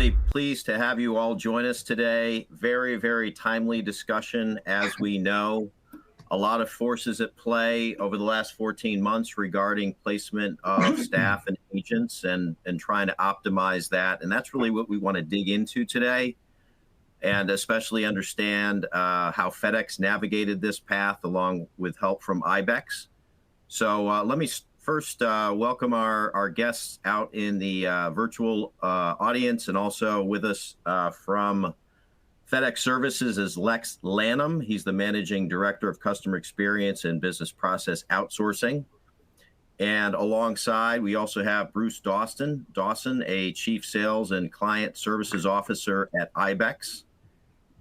really pleased to have you all join us today. Very, very timely discussion. As we know, a lot of forces at play over the last 14 months regarding placement of staff and agents and trying to optimize that. And that's really what we want to dig into today, and especially understand how FedEx navigated this path along with help from ibex. So let me first welcome our guests out in the virtual audience, and also with us from FedEx Services is Lex Lanham. He's the Managing Director of Customer Experience and Business Process Outsourcing. And alongside, we also have Bruce Dawson, a Chief Sales and Client Services Officer at ibex.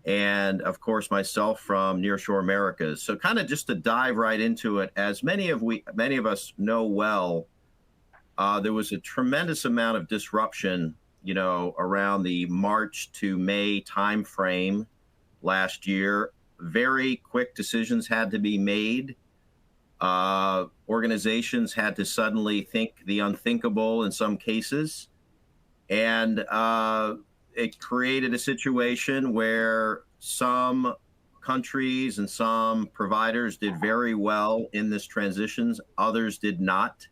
And of course, myself from Nearshore Americas. So kind of just to dive right into it, as many of us know well, there was a tremendous amount of disruption, around the March to May timeframe last year. Very quick decisions had to be made. Organizations had to suddenly think the unthinkable in some cases. And it created a situation where some countries and some providers did very well in this transitions, others did not.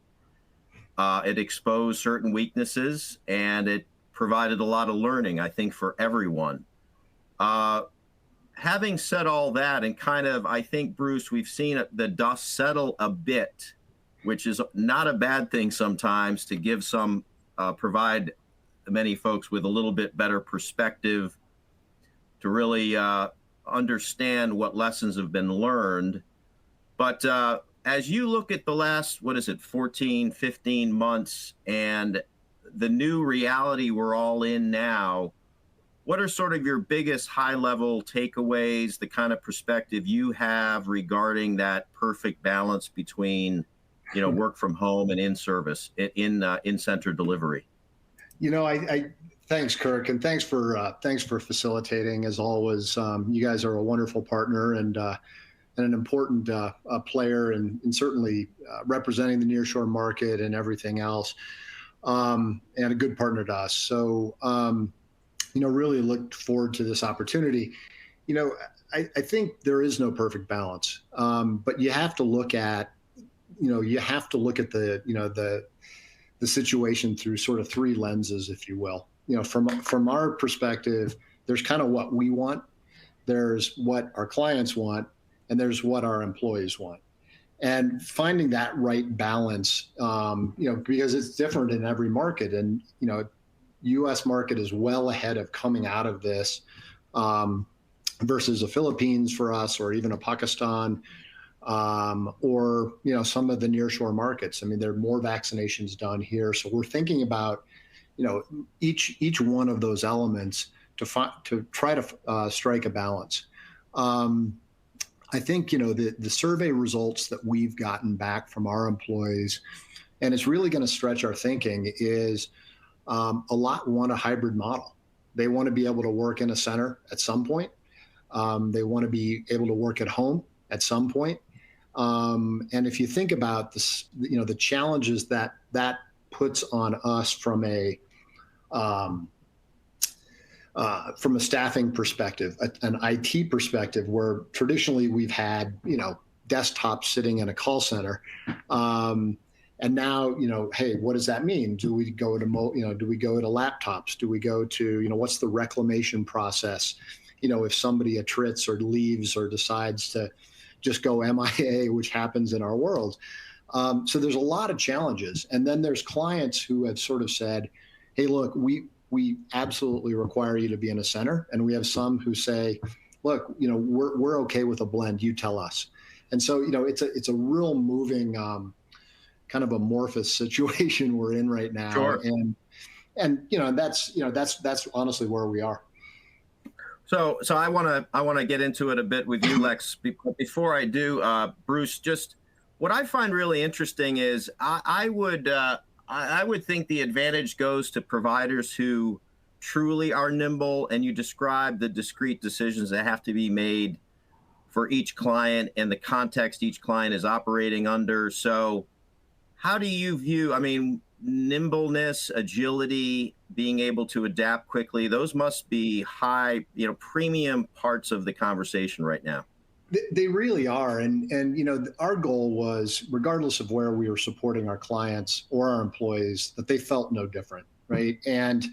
It exposed certain weaknesses, and it provided a lot of learning, I think, for everyone. Having said all that, and kind of, I think, Bruce, we've seen the dust settle a bit, which is not a bad thing sometimes, to give provide many folks with a little bit better perspective to really understand what lessons have been learned. But as you look at the last, 14, 15 months and the new reality we're all in now, what are sort of your biggest high-level takeaways, the kind of perspective you have regarding that perfect balance between, work from home and in-service, in-center delivery? Thanks, Kirk, and thanks for facilitating. As always, you guys are a wonderful partner and an important player, and certainly representing the nearshore market and everything else, and a good partner to us. So, really looked forward to this opportunity. I think there is no perfect balance, but you have to look at, the situation through sort of three lenses, if you will. From our perspective, there's kind of what we want, there's what our clients want, and there's what our employees want. And finding that right balance, because it's different in every market, and U.S. market is well ahead of coming out of this versus the Philippines for us, or even a Pakistan, or some of the nearshore markets. I mean, there are more vaccinations done here, so we're thinking about each one of those elements to try to strike a balance. I think the survey results that we've gotten back from our employees, and it's really going to stretch our thinking, is a lot want a hybrid model. They want to be able to work in a center at some point. They want to be able to work at home at some point. And if you think about this, the challenges that puts on us from a staffing perspective, an IT perspective, where traditionally we've had, desktops sitting in a call center. And now, hey, what does that mean? Do we go to, do we go to laptops? Do we go to, what's the reclamation process? If somebody attrits or leaves or decides to just go MIA, which happens in our world. So there's a lot of challenges. And then there's clients who have sort of said, hey, look, we absolutely require you to be in a center. And we have some who say, look, we're okay with a blend, you tell us. And so, it's a real moving, kind of amorphous situation we're in right now. Sure. And that's honestly where we are. So I want to get into it a bit with you, Lex. Before I do, Bruce, just what I find really interesting is I would think the advantage goes to providers who truly are nimble, and you describe the discrete decisions that have to be made for each client and the context each client is operating under. So how do you view, nimbleness, agility, being able to adapt quickly, those must be high, premium parts of the conversation right now. They really are. And our goal was, regardless of where we were supporting our clients or our employees, that they felt no different, right? And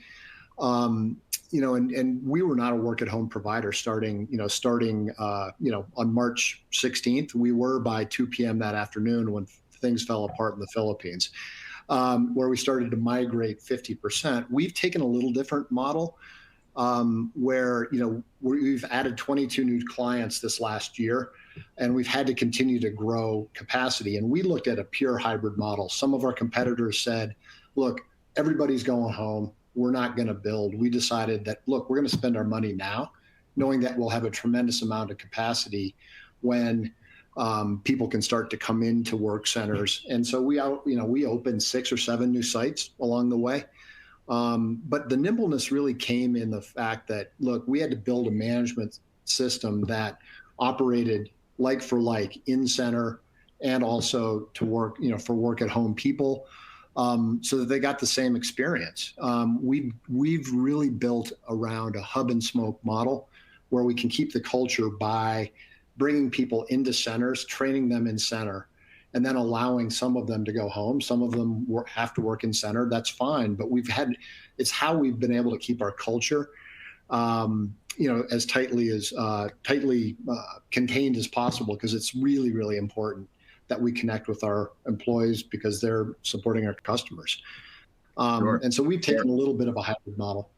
and we were not a work at home provider starting on March 16th. We were by 2 p.m. that afternoon when things fell apart in the Philippines, where we started to migrate 50%. We've taken a little different model, where we've added 22 new clients this last year, and we've had to continue to grow capacity. And we looked at a pure hybrid model. Some of our competitors said, look, everybody's going home, we're not going to build. We decided that, look, we're going to spend our money now, knowing that we'll have a tremendous amount of capacity when people can start to come into work centers. And so we opened 6 or 7 new sites along the way. But the nimbleness really came in the fact that, look, we had to build a management system that operated like for like in center, and also to work, for work at home people, so that they got the same experience. We've really built around a hub and smoke model where we can keep the culture by bringing people into centers, training them in center, and then allowing some of them to go home. Some of them have to work in center. That's fine. But it's how we've been able to keep our culture, as tightly contained as possible, because it's really, really important that we connect with our employees because they're supporting our customers. Sure. And so we've taken a little bit of a hybrid model.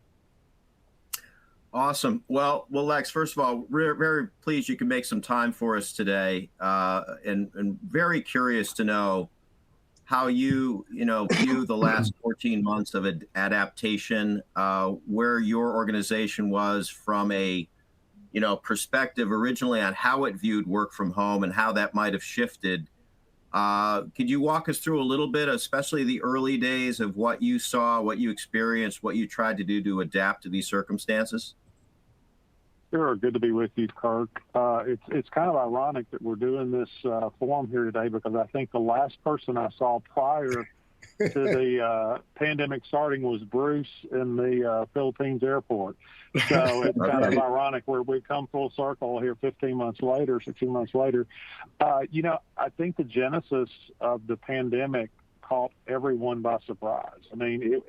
Awesome. Well, Lex, first of all, we're very pleased you can make some time for us today, and very curious to know how you view the last 14 months of adaptation, where your organization was from a perspective originally on how it viewed work from home and how that might have shifted. Could you walk us through a little bit, especially the early days, of what you saw, what you experienced, what you tried to do to adapt to these circumstances? Sure. Good to be with you, Kirk. It's kind of ironic that we're doing this forum here today, because I think the last person I saw prior to the pandemic starting was Bruce in the Philippines airport. So it's kind of ironic where we come full circle here 16 months later. I think the genesis of the pandemic caught everyone by surprise. I mean,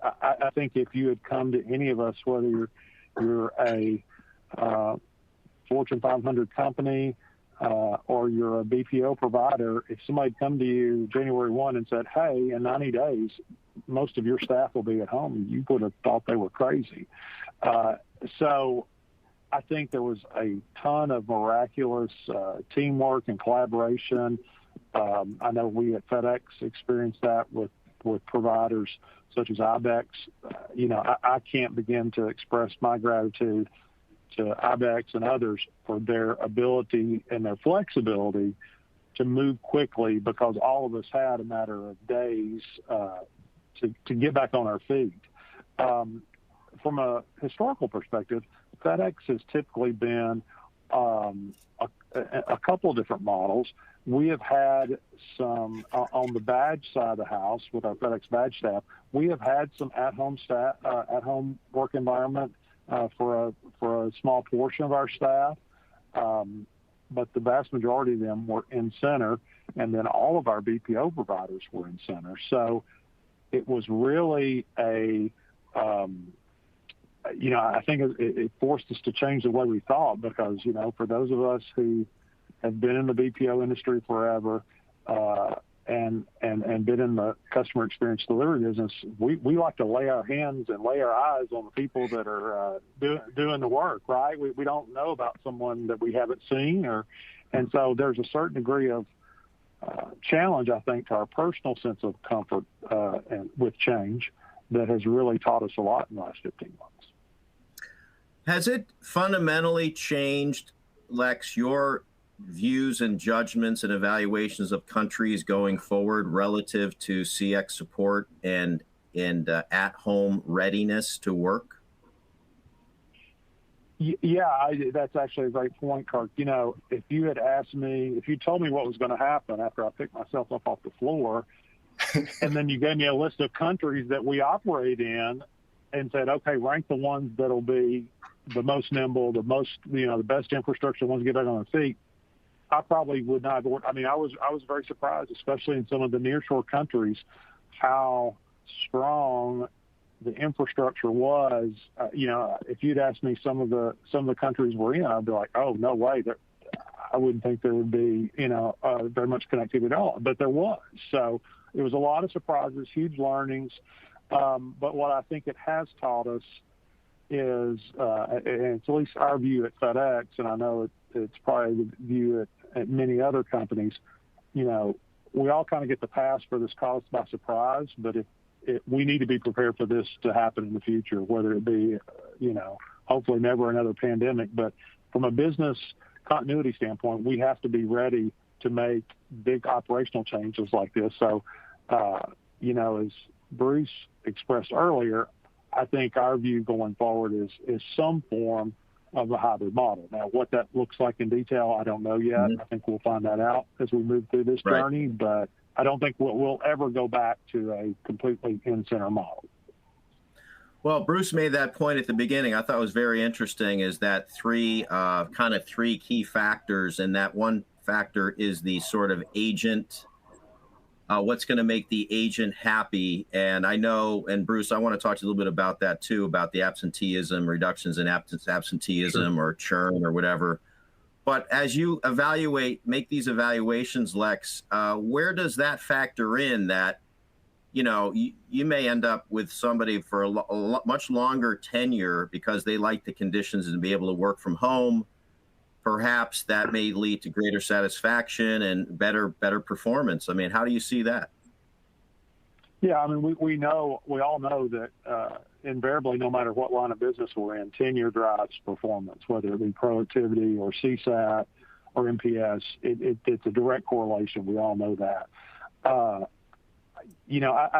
I think if you had come to any of us, whether you're a Fortune 500 company or you're a BPO provider, if somebody come to you January 1 and said, hey, in 90 days, most of your staff will be at home, you would have thought they were crazy. So I think there was a ton of miraculous teamwork and collaboration. I know we at FedEx experienced that with providers such as ibex. I can't begin to express my gratitude to ibex and others for their ability and their flexibility to move quickly, because all of us had a matter of days to get back on our feet. From a historical perspective, FedEx has typically been a couple of different models. We have had some on the badge side of the house with our FedEx badge staff. We have had some at-home work environment for a small portion of our staff, but the vast majority of them were in center, and then all of our BPO providers were in center. So it was really I think it forced us to change the way we thought, because, for those of us who have been in the BPO industry forever, and been in the customer experience delivery business, we like to lay our hands and lay our eyes on the people that are doing the work, right? We don't know about someone that we haven't seen, and so there's a certain degree of challenge, I think, to our personal sense of comfort and with change that has really taught us a lot in the last 15 months. Has it fundamentally changed, Lex, your views and judgments and evaluations of countries going forward relative to CX support and at-home readiness to work? Yeah, that's actually a great point, Kirk. If you had asked me, if you told me what was going to happen after I picked myself up off the floor, And then you gave me a list of countries that we operate in and said, okay, rank the ones that'll be the most nimble, the most, the best infrastructure, the ones that get back on their feet. I probably would not have. I mean, I was very surprised, especially in some of the nearshore countries, how strong the infrastructure was. If you'd asked me some of the countries we're in, I'd be like, oh, no way. I wouldn't think there would be, very much connectivity at all. But there was. So it was a lot of surprises, huge learnings. But what I think it has taught us is, and it's at least our view at FedEx, and I know it's probably the view at many other companies, we all kind of get the pass for this caused by surprise, but we need to be prepared for this to happen in the future, whether it be, hopefully never another pandemic. But from a business continuity standpoint, we have to be ready to make big operational changes like this. So, as Bruce expressed earlier, I think our view going forward is some form of a hybrid model. Now, what that looks like in detail, I don't know yet. Mm-hmm. I think we'll find that out as we move through this journey, but I don't think we'll ever go back to a completely in-center model. Well, Bruce made that point at the beginning. I thought it was very interesting, is that three key factors, and that one factor is the sort of agent, what's going to make the agent happy. And I know, and Bruce, I want to talk to you a little bit about that too, about the absenteeism, reductions in absenteeism or churn or whatever. But as you make these evaluations, Lex, where does that factor in that, you may end up with somebody for a much longer tenure because they like the conditions and be able to work from home. Perhaps that may lead to greater satisfaction and better performance. I mean, how do you see that? Yeah, I mean, we all know that invariably, no matter what line of business we're in, tenure drives performance, whether it be productivity or CSAT or NPS. It's a direct correlation. We all know that. I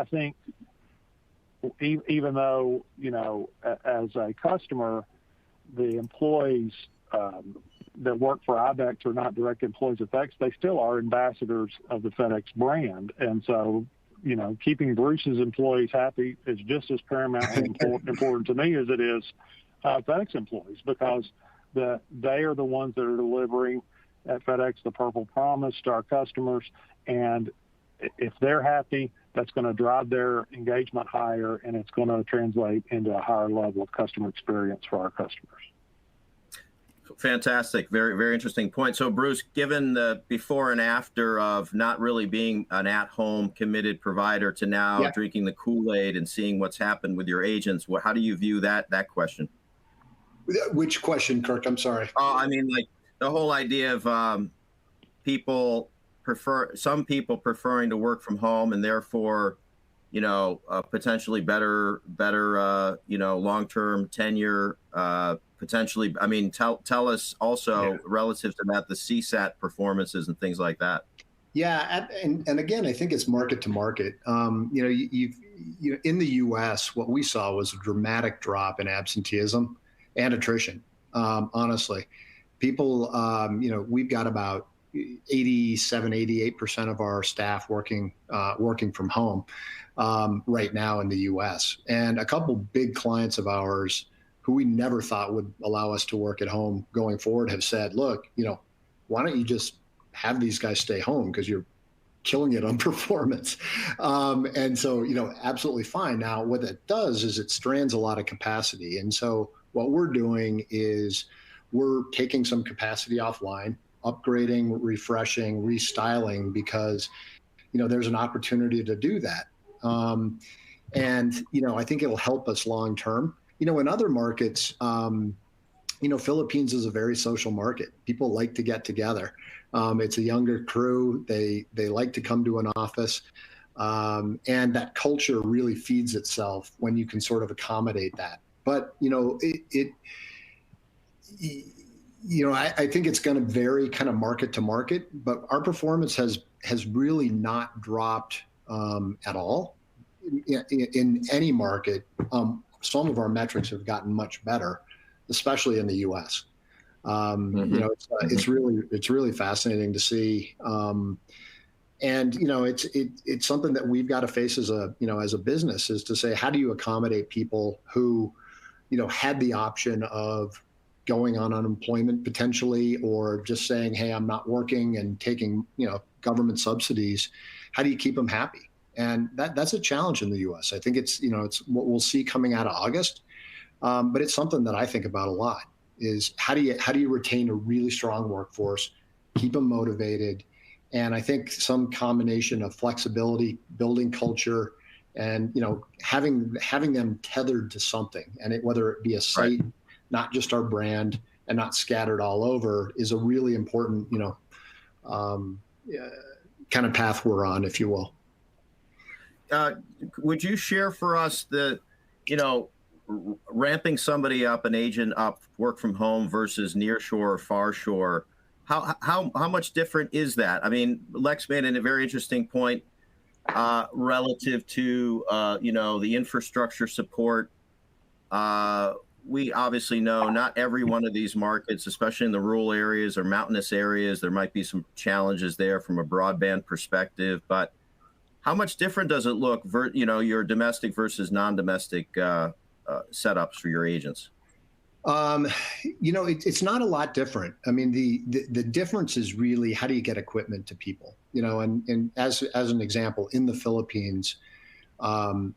think even though, as a customer, the employees that work for ibex are not direct employees of FedEx, they still are ambassadors of the FedEx brand. And so, keeping Bruce's employees happy is just as paramountly important to me as it is FedEx employees, because they are the ones that are delivering at FedEx the Purple Promise to our customers. And if they're happy, that's going to drive their engagement higher, and it's going to translate into a higher level of customer experience for our customers. Fantastic. Very, very interesting point. So, Bruce, given the before and after of not really being an at-home committed provider to now drinking the Kool-Aid and seeing what's happened with your agents, how do you view that question? Which question, Kirk? I'm sorry. I mean, like the whole idea of some people preferring to work from home and therefore, potentially better, long-term tenure, potentially. I mean, tell us also relative to that, the CSAT performances and things like that. Yeah, and again, I think it's market to market. In the U.S., what we saw was a dramatic drop in absenteeism and attrition. Honestly, people, we've got about 88% of our staff working from home right now in the U.S. And a couple big clients of ours who we never thought would allow us to work at home going forward have said, look, why don't you just have these guys stay home because you're killing it on performance. And so, absolutely fine. Now, what that does is it strands a lot of capacity. And so what we're doing is we're taking some capacity offline, upgrading, refreshing, restyling, because, there's an opportunity to do that. And, I think it'll help us long term. In other markets, Philippines is a very social market. People like to get together. It's a younger crew. They like to come to an office. And that culture really feeds itself when you can sort of accommodate that. But, I think it's going to vary kind of market to market, but our performance has really not dropped at all in any market. Some of our metrics have gotten much better, especially in the U.S. It's really fascinating to see. And it's something that we've got to face as a business, is to say, how do you accommodate people who had the option of going on unemployment potentially, or just saying, hey, I'm not working, and taking government subsidies. How do you keep them happy? And that's a challenge in the U.S. I think it's what we'll see coming out of August, but it's something that I think about a lot. Is how do you retain a really strong workforce, keep them motivated, and I think some combination of flexibility, building culture, and having them tethered to something, and whether it be a site, right, not just our brand, and not scattered all over, is a really important kind of path we're on, if you will. Would you share for us ramping somebody up, an agent up, work from home versus nearshore or far shore? How much different is that? I mean, Lex made a very interesting point relative to the infrastructure support. We obviously know not every one of these markets, especially in the rural areas or mountainous areas, there might be some challenges there from a broadband perspective. But how much different does it look, your domestic versus non-domestic setups for your agents? It's not a lot different. I mean, the difference is really, how do you get equipment to people? And as an example, in the Philippines,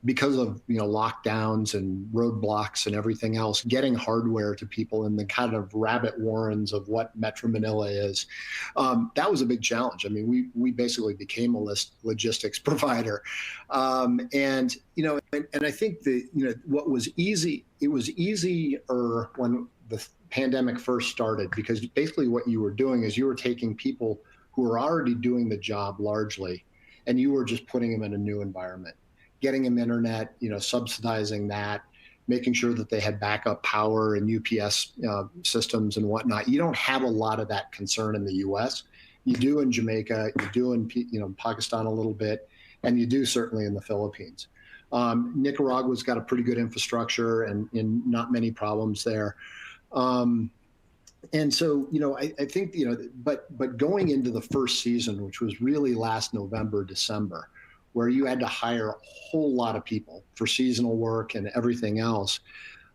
because of lockdowns and roadblocks and everything else, getting hardware to people in the kind of rabbit warrens of what Metro Manila is, that was a big challenge. I mean, we basically became a logistics provider, and I think what was easy, it was easier when the pandemic first started, because basically what you were doing is you were taking people who were already doing the job largely, and you were just putting them in a new environment, getting them internet, subsidizing that, making sure that they had backup power and UPS systems and whatnot. You don't have a lot of that concern in the U.S. You do in Jamaica, you do in Pakistan a little bit, and you do certainly in the Philippines. Nicaragua's got a pretty good infrastructure and not many problems there. And so, I think, but going into the first season, which was really last November, December, where you had to hire a whole lot of people for seasonal work and everything else,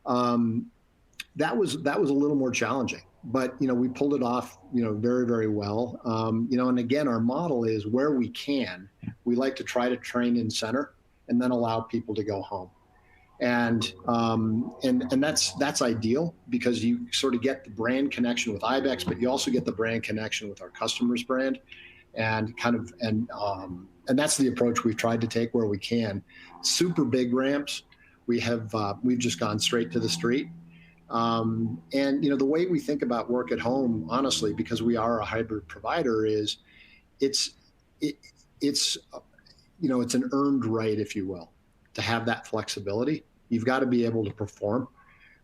that was a little more challenging. But we pulled it off, very, very well. And again, our model is, where we can, we like to try to train in center and then allow people to go home. And that's ideal, because you sort of get the brand connection with ibex, but you also get the brand connection with our customer's brand, and that's the approach we've tried to take where we can. Super big ramps, we've just gone straight to the street. And the way we think about work at home, honestly, because we are a hybrid provider, is it's an earned right, if you will, to have that flexibility. You've got to be able to perform.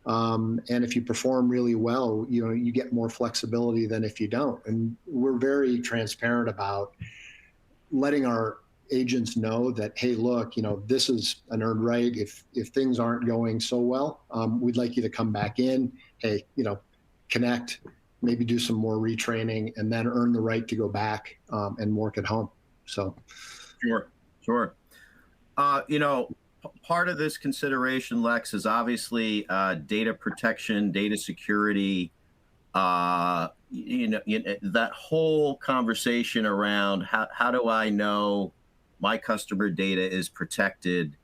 And if you perform really well, you get more flexibility than if you don't. And we're very transparent about letting our agents know that, hey, look, this is an earned right. If things aren't going so well, we'd like you to come back in, hey, connect, maybe do some more retraining, and then earn the right to go back and work at home. So. Sure. Part of this consideration, Lex, is obviously data protection, data security, that whole conversation around how do I know my customer data is protected.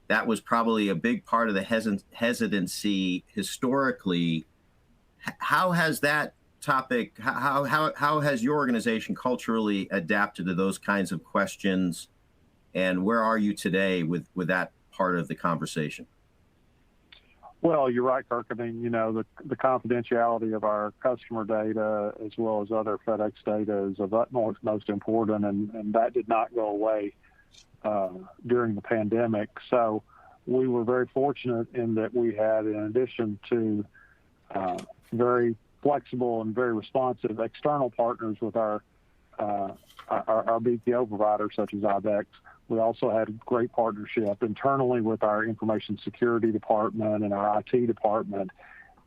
That was probably a big part of the hesitancy historically. How has that topic, how has your organization culturally adapted to those kinds of questions? And where are you today with that part of the conversation? Well, you're right, Kirk. I mean, the confidentiality of our customer data, as well as other FedEx data, is of utmost most important, and that did not go away during the pandemic. So we were very fortunate in that we had, in addition to very flexible and very responsive external partners with our BPO providers, such as ibex, we also had a great partnership internally with our information security department and our IT department,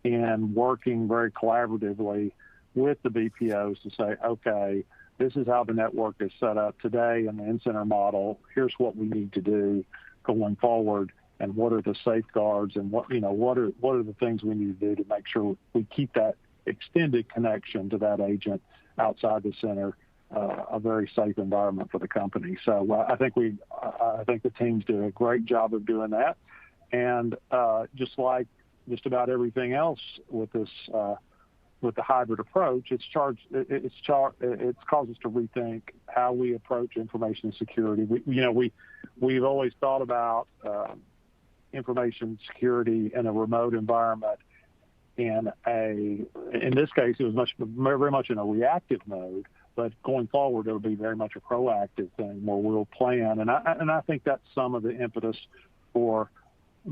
and working very collaboratively with the BPOs to say, okay, this is how the network is set up today in the in-center model. Here's what we need to do going forward, and what are the safeguards, and what are the things we need to do to make sure we keep that extended connection to that agent outside the center a very safe environment for the company. So I think the teams do a great job of doing that, and just like just about everything else with this. With the hybrid approach, it's caused us to rethink how we approach information security. We've always thought about information security in a remote environment. In this case, it was very much in a reactive mode. But going forward, it'll be very much a proactive thing where we'll plan. And I think that's some of the impetus for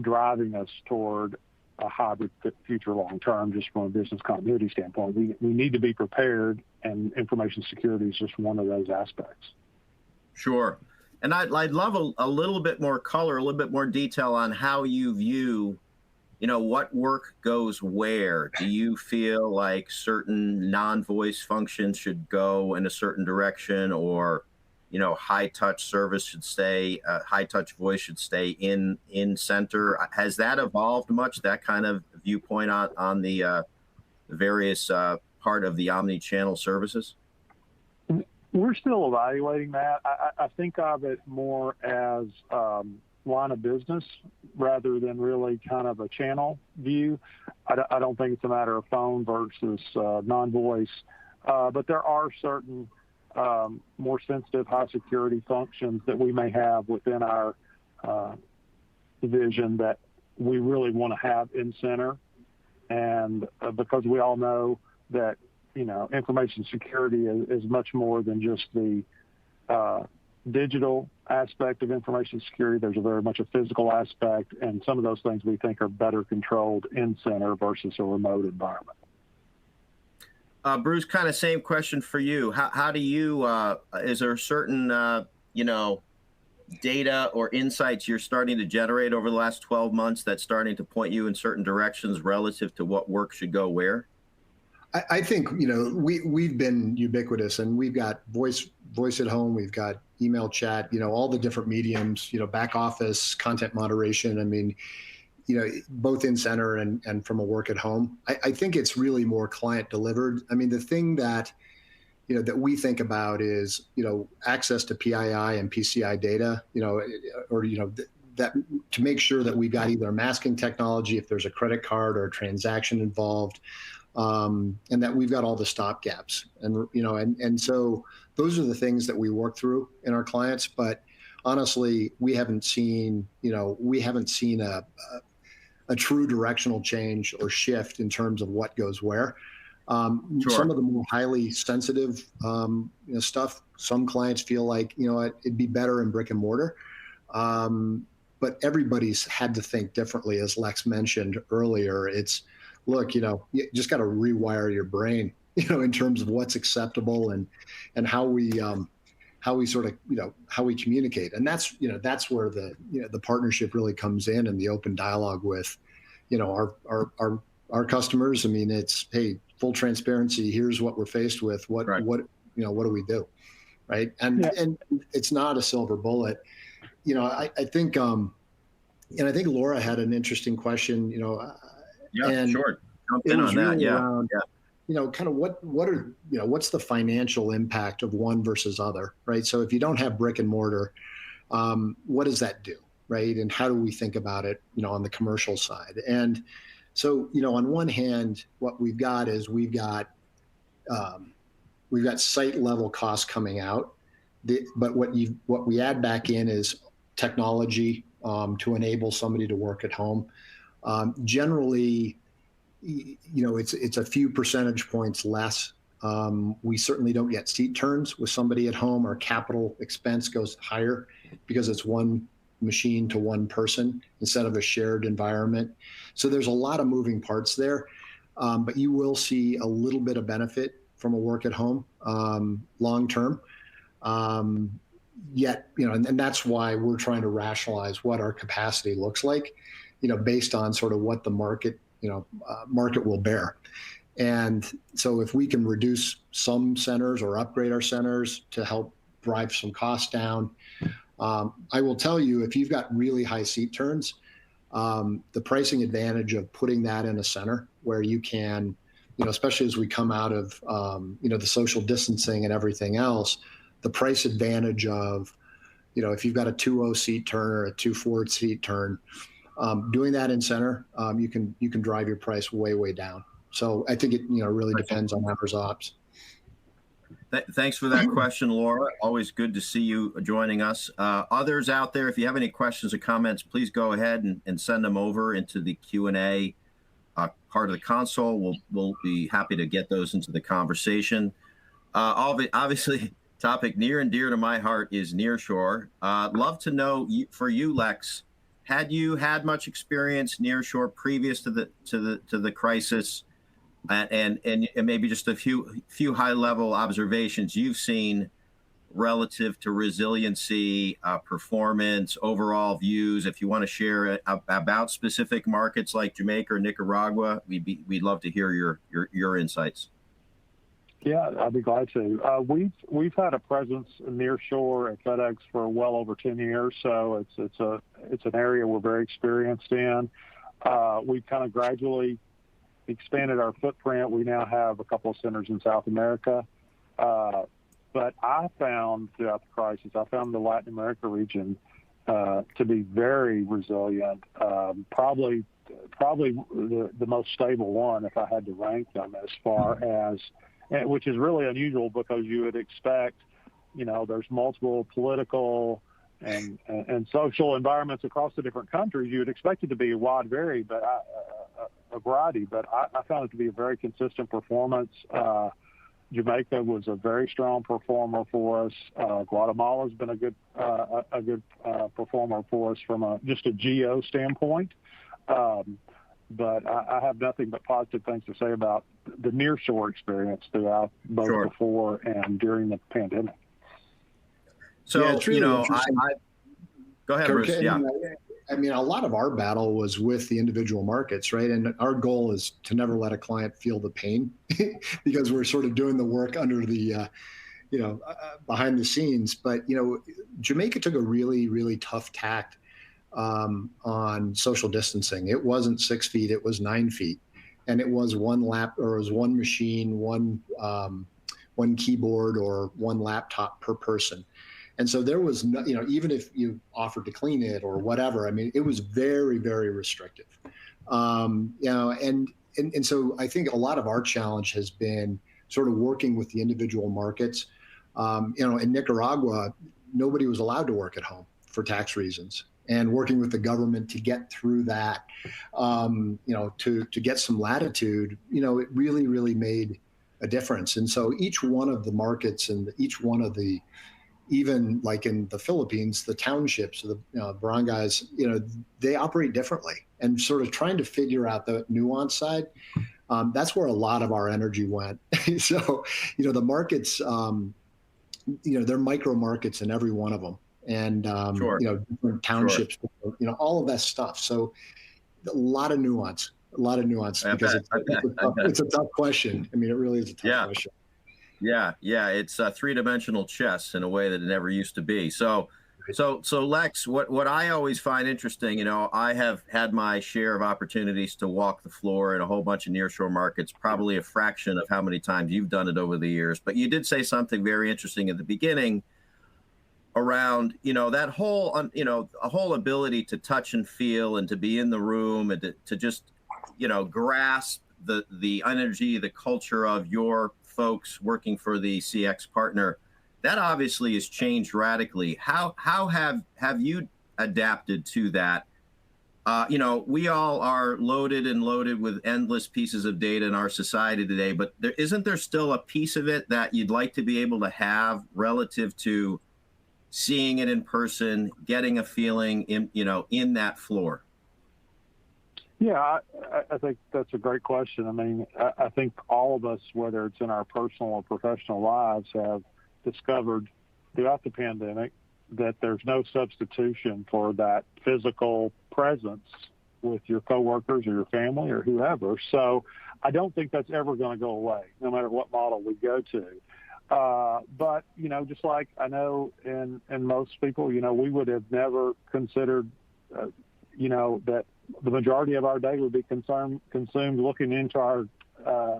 driving us toward a hybrid future long term, just from a business continuity standpoint. We need to be prepared, and information security is just one of those aspects. Sure. And I'd love a little bit more color, a little bit more detail on how you view, what work goes where. Do you feel like certain non-voice functions should go in a certain direction, or high-touch service should stay, high-touch voice should stay in center? Has that evolved much, that kind of viewpoint on the various part of the omni-channel services? We're still evaluating that. I think of it more as line of business rather than really kind of a channel view. I don't think it's a matter of phone versus non-voice, but there are certain more sensitive, high security functions that we may have within our division that we really want to have in center. And because we all know that, information security is much more than just the digital aspect of information security. There's very much a physical aspect, and some of those things we think are better controlled in center versus a remote environment. Bruce, kind of same question for you. How do you, is there certain, data or insights you're starting to generate over the last 12 months that's starting to point you in certain directions relative to what work should go where? I think, we've been ubiquitous, and we've got voice at home, we've got email, chat, all the different mediums, back office, content moderation. I mean, both in center and from a work at home. I think it's really more client delivered. I mean, the thing that, that we think about is, access to PII and PCI data, or, that to make sure that we've got either masking technology if there's a credit card or a transaction involved, and that we've got all the stop gaps. And, and so those are the things that we work through in our clients. But honestly, we haven't seen a true directional change or shift in terms of what goes where. Sure. Some of the more highly sensitive stuff, some clients feel like, it'd be better in brick and mortar. But everybody's had to think differently, as Lex mentioned earlier. It's, look, you just got to rewire your brain, in terms of what's acceptable and how we sort of, how we communicate. And that's, that's where the partnership really comes in, and the open dialogue with, our customers. I mean, it's, hey, full transparency. Here's what we're faced with. What do we do? Right. And it's not a silver bullet. I think, and I think Laura had an interesting question, and sure. Jump in on that. Really Yeah. Around, kind of what are, what's the financial impact of one versus other, right? So if you don't have brick and mortar, what does that do, right? And how do we think about it, on the commercial side? And so, on one hand, what we've got is we've got site level costs coming out, but what we add back in is technology to enable somebody to work at home. Generally, it's a few percentage points less. We certainly don't get seat turns with somebody at home. Our capital expense goes higher because it's one machine to one person instead of a shared environment. So there's a lot of moving parts there, but you will see a little bit of benefit from a work at home long term. Yet, and that's why we're trying to rationalize what our capacity looks like, based on sort of what the market will bear. And so if we can reduce some centers or upgrade our centers to help drive some costs down, I will tell you, if you've got really high seat turns, the pricing advantage of putting that in a center where you can, especially as we come out of, the social distancing and everything else, the price advantage of, if you've got a 2.0 seat turn or a 2.4 seat turn, doing that in center, you can drive your price way, way down. So I think it, really depends on members' ops. Thanks for that question, Laura. Always good to see you joining us. Others out there, if you have any questions or comments, please go ahead and send them over into the Q&A part of the console. We'll be happy to get those into the conversation. Obviously, topic near and dear to my heart is Nearshore. Love to know, for you, Lex, had you had much experience Nearshore previous to the crisis? And maybe just a few high level observations you've seen relative to resiliency, performance, overall views. If you want to share about specific markets like Jamaica or Nicaragua, we'd love to hear your insights. Yeah, I'd be glad to. We've had a presence near shore at FedEx for well over 10 years, so it's an area we're very experienced in. We've kind of gradually expanded our footprint. We now have a couple of centers in South America. But I found throughout the crisis, the Latin America region to be very resilient, probably the most stable one if I had to rank them, as far as, which is really unusual because you would expect, there's multiple political and social environments across the different countries. You would expect it to be a wide variety, but a variety, but I found it to be a very consistent performance. Jamaica was a very strong performer for us. Guatemala's been a good performer for us from just a geo standpoint. But I have nothing but positive things to say about the nearshore experience throughout both before and during the pandemic. So, yeah, it's really interesting. Go ahead, Bruce. Yeah. I mean, a lot of our battle was with the individual markets, right? And our goal is to never let a client feel the pain because we're sort of doing the work under the, behind the scenes. But, Jamaica took a really, really tough tact on social distancing. It wasn't 6 feet, it was 9 feet. And it was one machine, one keyboard or one laptop per person. And so there was no, even if you offered to clean it or whatever, I mean, it was very, very restrictive. And so I think a lot of our challenge has been sort of working with the individual markets. In Nicaragua, nobody was allowed to work at home for tax reasons, and working with the government to get through that, to get some latitude, it really, really made a difference. And so each one of the markets and each one of the, even like in the Philippines, the townships, the barangays, they operate differently, and sort of trying to figure out the nuance side. That's where a lot of our energy went. So, the markets, they're micro markets in every one of them, and different townships, all of that stuff. So a lot of nuance because it's a tough question. I mean, it really is a tough question. Yeah, it's a three-dimensional chess in a way that it never used to be. So Lex, what I always find interesting, I have had my share of opportunities to walk the floor in a whole bunch of nearshore markets, probably a fraction of how many times you've done it over the years. But you did say something very interesting at the beginning around, that whole, a whole ability to touch and feel and to be in the room and to just, grasp the energy, the culture of your folks working for the CX partner. That obviously has changed radically. How have you adapted to that? We all are loaded with endless pieces of data in our society today, but isn't there still a piece of it that you'd like to be able to have relative to seeing it in person, getting a feeling in that floor? Yeah, I think that's a great question. I mean, I think all of us, whether it's in our personal or professional lives, have discovered throughout the pandemic that there's no substitution for that physical presence with your coworkers or your family or whoever. So I don't think that's ever going to go away, no matter what model we go to. But, just like I know in most people, we would have never considered, that the majority of our day would be consumed looking into our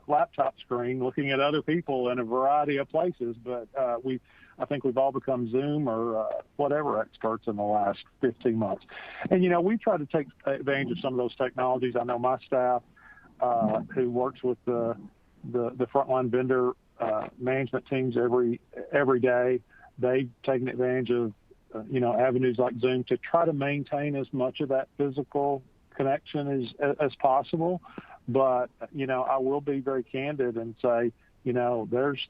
laptop screen, looking at other people in a variety of places. But I think we've all become Zoom or whatever experts in the last 15 months. And, we try to take advantage of some of those technologies. I know my staff who works with the frontline vendor management teams every day, they've taken advantage of, avenues like Zoom to try to maintain as much of that physical connection as possible. But, I will be very candid and say, there's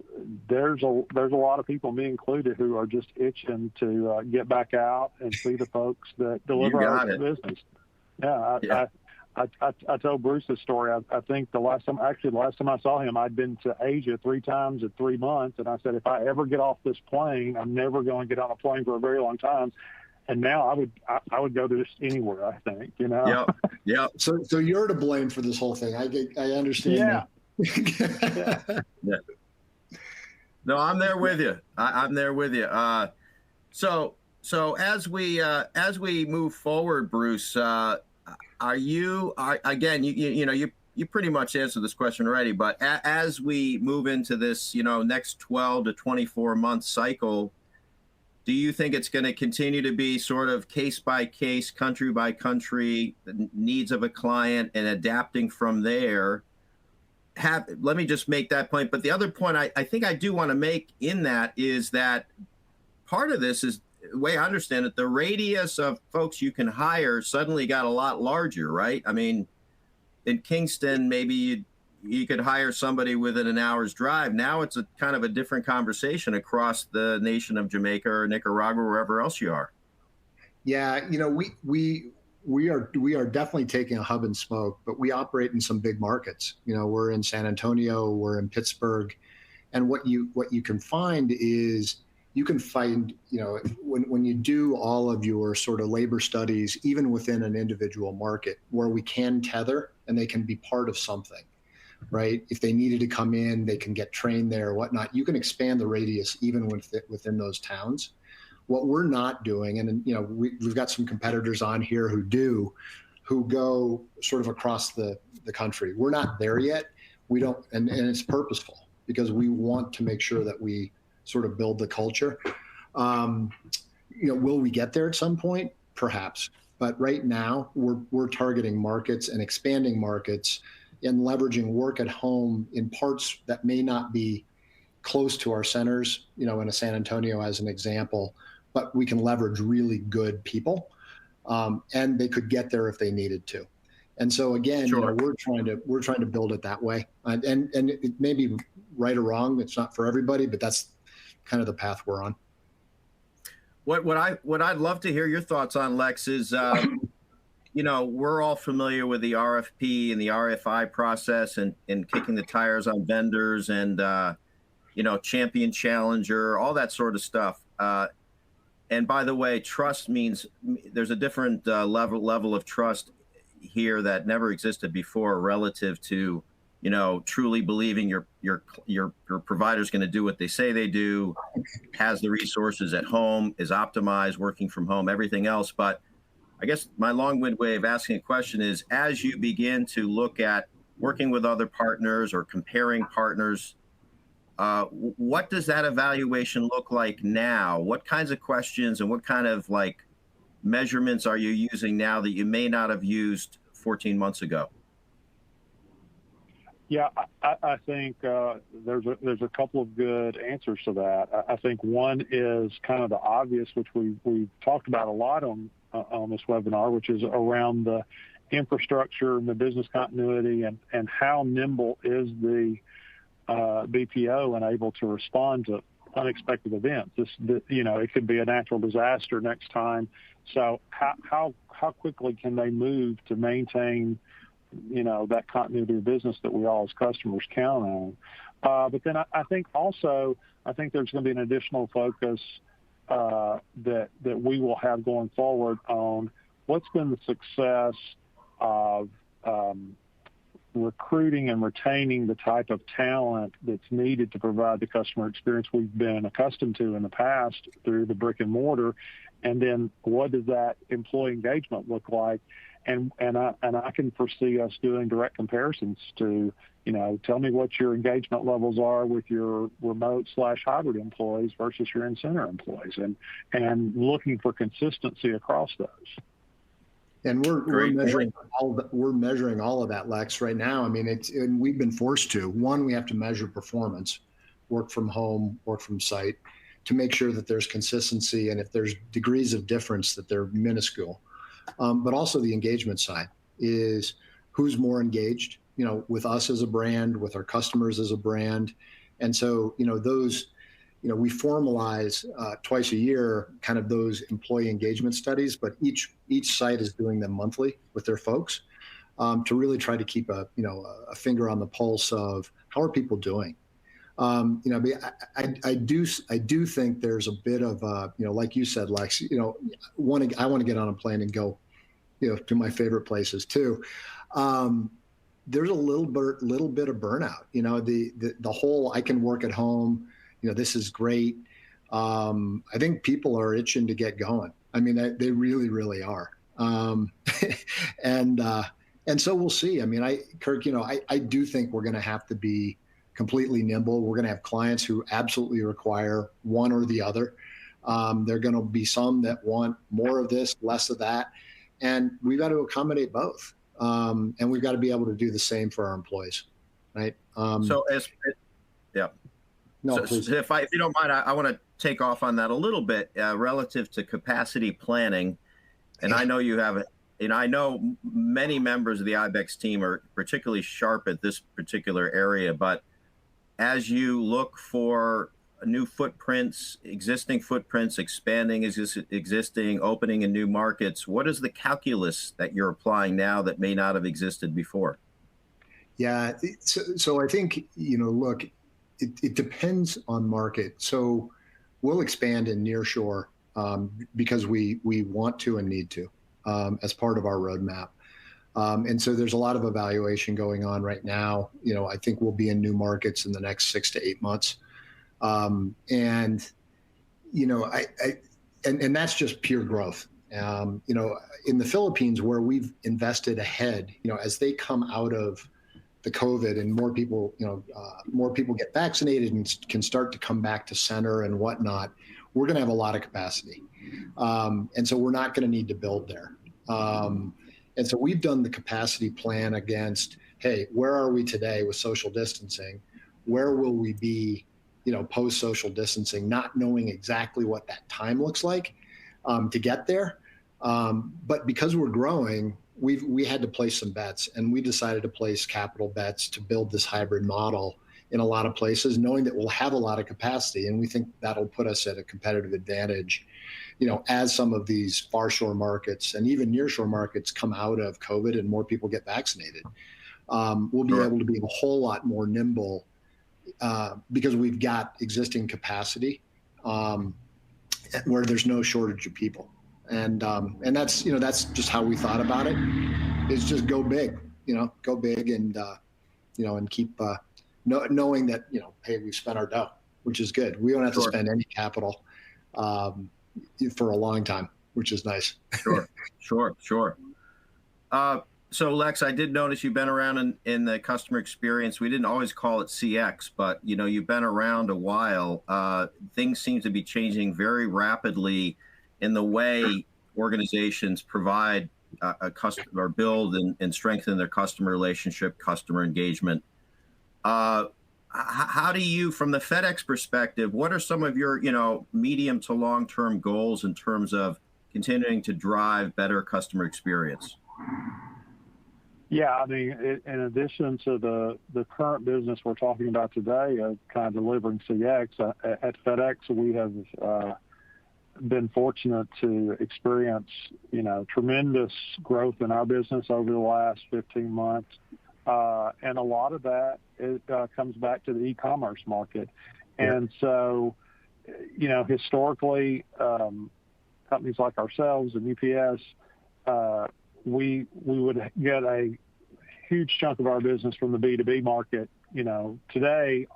a lot of people, me included, who are just itching to get back out and see the folks that deliver our business. Yeah, I told Bruce this story. I think the last time I saw him, I'd been to Asia 3 times in 3 months, and I said, if I ever get off this plane, I'm never going to get on a plane for a very long time. And now I would go to just anywhere, I think, Yeah. So you're to blame for this whole thing. I understand. Yeah. Yeah. No, I'm there with you. I'm there with you. So as we move forward, Bruce, you pretty much answered this question already, but as we move into this, next 12 to 24 month cycle, do you think it's going to continue to be sort of case by case, country by country, the needs of a client and adapting from there? Let me just make that point. But the other point I think I do want to make in that is that part of this is, the way I understand it, the radius of folks you can hire suddenly got a lot larger, right? I mean, in Kingston, maybe you could hire somebody within an hour's drive. Now it's a kind of a different conversation across the nation of Jamaica or Nicaragua, wherever else you are. Yeah, we are definitely taking a hub and spoke, but we operate in some big markets. We're in San Antonio, we're in Pittsburgh, and what you can find is when you do all of your sort of labor studies, even within an individual market, where we can tether and they can be part of something, right? If they needed to come in, they can get trained there or whatnot. You can expand the radius even within those towns. What we're not doing, and we've got some competitors on here who go sort of across the country. We're not there yet. We don't, and it's purposeful because we want to make sure that we sort of build the culture. Will we get there at some point? Perhaps. But right now, we're targeting markets and expanding markets and leveraging work at home in parts that may not be close to our centers, in a San Antonio as an example, but we can leverage really good people, and they could get there if they needed to. And so again, sure. We're trying to build it that way. And it may be right or wrong. It's not for everybody, but that's kind of the path we're on. What I'd love to hear your thoughts on, Lex, is we're all familiar with the RFP and the RFI process and kicking the tires on vendors and champion challenger, all that sort of stuff. And by the way, trust means there's a different level of trust here that never existed before relative to truly believing your provider's going to do what they say they do, has the resources at home, is optimized, working from home, everything else. But I guess my long-winded way of asking a question is, as you begin to look at working with other partners or comparing partners, what does that evaluation look like now? What kinds of questions and what kind of measurements are you using now that you may not have used 14 months ago? Yeah, I think there's a couple of good answers to that. I think one is kind of the obvious, which we've talked about a lot on this webinar, which is around the infrastructure and the business continuity and how nimble is the BPO and able to respond to unexpected events. It could be a natural disaster next time. So how quickly can they move to maintain that continuity of business that we all as customers count on? But then I think there's going to be an additional focus that we will have going forward on what's been the success of recruiting and retaining the type of talent that's needed to provide the customer experience we've been accustomed to in the past through the brick and mortar. And then what does that employee engagement look like? And I can foresee us doing direct comparisons to, tell me what your engagement levels are with your remote/hybrid employees versus your in-center employees, and looking for consistency across those. And we're measuring all of that, Lex, right now. I mean, and we've been forced to. One, we have to measure performance, work from home, work from site, to make sure that there's consistency, and if there's degrees of difference, that they're minuscule. But also the engagement side is who's more engaged, with us as a brand, with our customers as a brand. And so, those, we formalize twice a year kind of those employee engagement studies, but each site is doing them monthly with their folks to really try to keep a finger on the pulse of how are people doing. I do think there's a bit of like you said, Lex, I want to get on a plane and go, to my favorite places too. There's a little bit of burnout, the whole, I can work at home, this is great. I think people are itching to get going. I mean, they really, really are. And so we'll see. I mean, Kirk, I do think we're going to have to be completely nimble. We're going to have clients who absolutely require one or the other. There are going to be some that want more of this, less of that. And we've got to accommodate both. And we've got to be able to do the same for our employees, right? No, so if you don't mind, I want to take off on that a little bit relative to capacity planning. And I know you have it. And I know many members of the ibex team are particularly sharp at this particular area. But as you look for new footprints, existing footprints, expanding existing, opening in new markets, what is the calculus that you're applying now that may not have existed before? Yeah, so I think, look, it depends on market. So we'll expand in Nearshore because we want to and need to as part of our roadmap. And so there's a lot of evaluation going on right now. I think we'll be in new markets in the next 6 to 8 months. And that's just pure growth. In the Philippines, where we've invested ahead, as they come out of the COVID and more people get vaccinated and can start to come back to center and whatnot, we're going to have a lot of capacity. And so we're not going to need to build there. And so we've done the capacity plan against, hey, where are we today with social distancing? Where will we be, post social distancing, not knowing exactly what that time looks like to get there. But because we're growing, we had to place some bets, and we decided to place capital bets to build this hybrid model in a lot of places, knowing that we'll have a lot of capacity. And we think that'll put us at a competitive advantage, as some of these far shore markets and even nearshore markets come out of COVID and more people get vaccinated. We'll be able to be a whole lot more nimble because we've got existing capacity where there's no shortage of people. And that's, that's just how we thought about it. It's just go big, and, and keep knowing that, hey, we've spent our dough, which is good. We don't have to spend any capital for a long time, which is nice. Sure. So Lex, I did notice you've been around in the customer experience. We didn't always call it CX, but you've been around a while. Things seem to be changing very rapidly in the way organizations provide a customer, or build and strengthen their customer relationship, customer engagement. How do you, from the FedEx perspective, what are some of your, medium to long-term goals in terms of continuing to drive better customer experience? Yeah, I mean, in addition to the current business we're talking about today of kind of delivering CX, at FedEx, we have been fortunate to experience, tremendous growth in our business over the last 15 months. And a lot of that comes back to the e-commerce market. Yeah. And so, historically, companies like ourselves and UPS, we would get a huge chunk of our business from the B2B market. Today,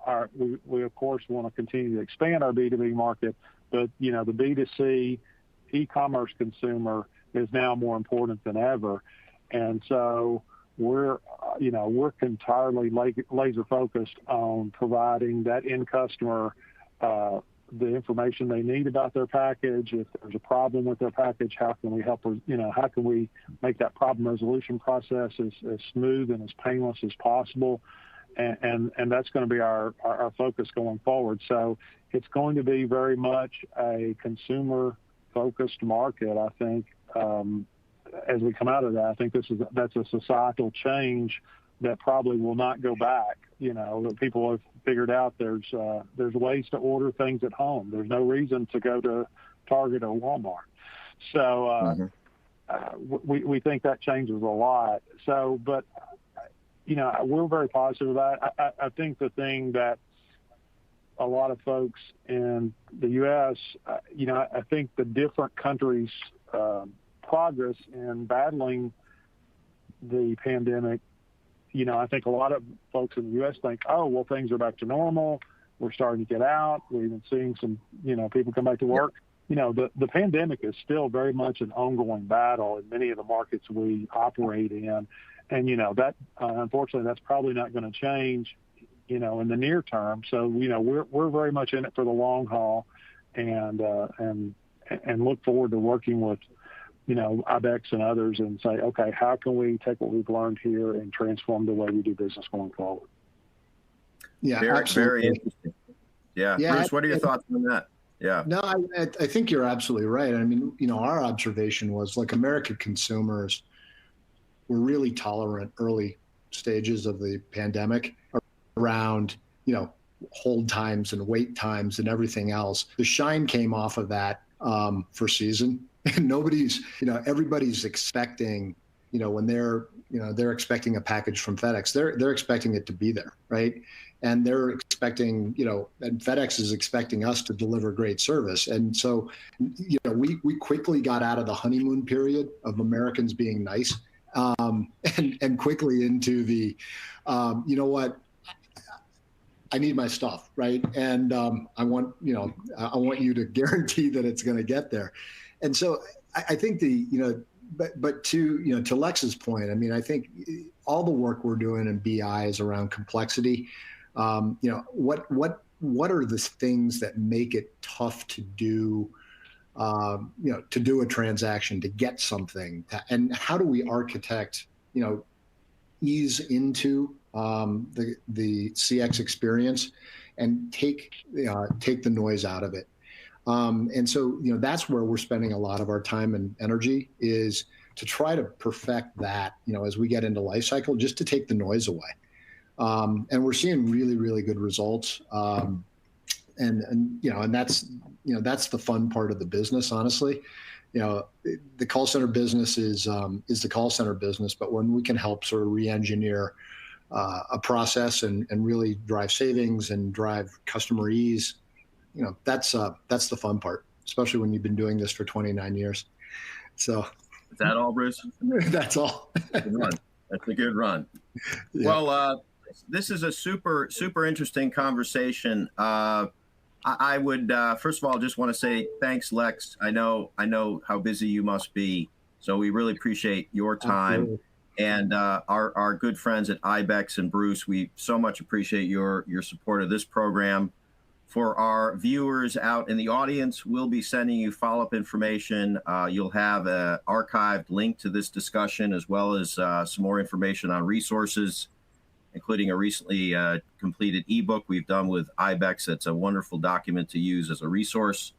we of course want to continue to expand our B2B market, but the B2C e-commerce consumer is now more important than ever, and so we're entirely laser focused on providing that end customer the information they need about their package. If there's a problem with their package, how can we help? How can we make that problem resolution process as smooth and as painless as possible? And that's going to be our focus going forward. So it's going to be very much a consumer-focused market, I think. As we come out of that, I think that's a societal change that probably will not go back. That people have figured out there's ways to order things at home. There's no reason to go to Target or Walmart. So we think that changes a lot. So, but we're very positive about it. I think the thing that a lot of folks in the U.S., I think the different countries' progress in battling the pandemic, I think a lot of folks in the U.S. think, oh, well, things are back to normal. We're starting to get out. We're even seeing some, people come back to work. The pandemic is still very much an ongoing battle in many of the markets we operate in. And, that unfortunately, that's probably not going to change, in the near term. So, we're very much in it for the long haul and look forward to working with, ibex and others and say, okay, how can we take what we've learned here and transform the way we do business going forward? Yeah, very interesting. Yeah. Bruce, what are your thoughts on that? Yeah. No, I think you're absolutely right. I mean, our observation was like American consumers were really tolerant early stages of the pandemic around, hold times and wait times and everything else. The shine came off of that for season. And everybody's expecting, when they're expecting a package from FedEx, they're expecting it to be there, right? And they're expecting, and FedEx is expecting us to deliver great service. And so, we quickly got out of the honeymoon period of Americans being nice, and quickly into the, I need my stuff, right? And I want you to guarantee that it's going to get there. And so I think but to Lex's point, I mean, I think all the work we're doing in BI is around complexity. What are the things that make it tough to do, to do a transaction, to get something, and how do we architect, ease into the CX experience and take the noise out of it. And so, that's where we're spending a lot of our time and energy, is to try to perfect that, as we get into life cycle, just to take the noise away. And we're seeing really, really good results. And that's the fun part of the business, honestly. The call center business is the call center business, but when we can help sort of re-engineer a process and really drive savings and drive customer ease, that's the fun part, especially when you've been doing this for 29 years. So is that all, Bruce? That's all. Good run. That's a good run. Yeah. Well, this is a super, super interesting conversation. I would, first of all, just want to say thanks, Lex. I know how busy you must be. So we really appreciate your time. Absolutely. And our good friends at ibex and Bruce, we so much appreciate your support of this program. For our viewers out in the audience, we'll be sending you follow-up information. You'll have an archived link to this discussion, as well as some more information on resources, including a recently completed ebook we've done with ibex. It's a wonderful document to use as a resource.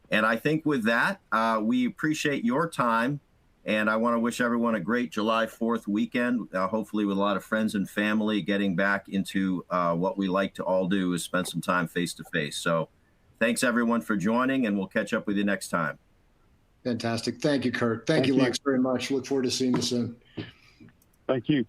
And I think with that, we appreciate your time. And I want to wish everyone a great July 4th weekend, hopefully with a lot of friends and family, getting back into what we like to all do, is spend some time face-to-face. So thanks, everyone, for joining, and we'll catch up with you next time. Fantastic. Thank you, Kurt. Thank you, Lex, very much. Look forward to seeing you soon. Thank you.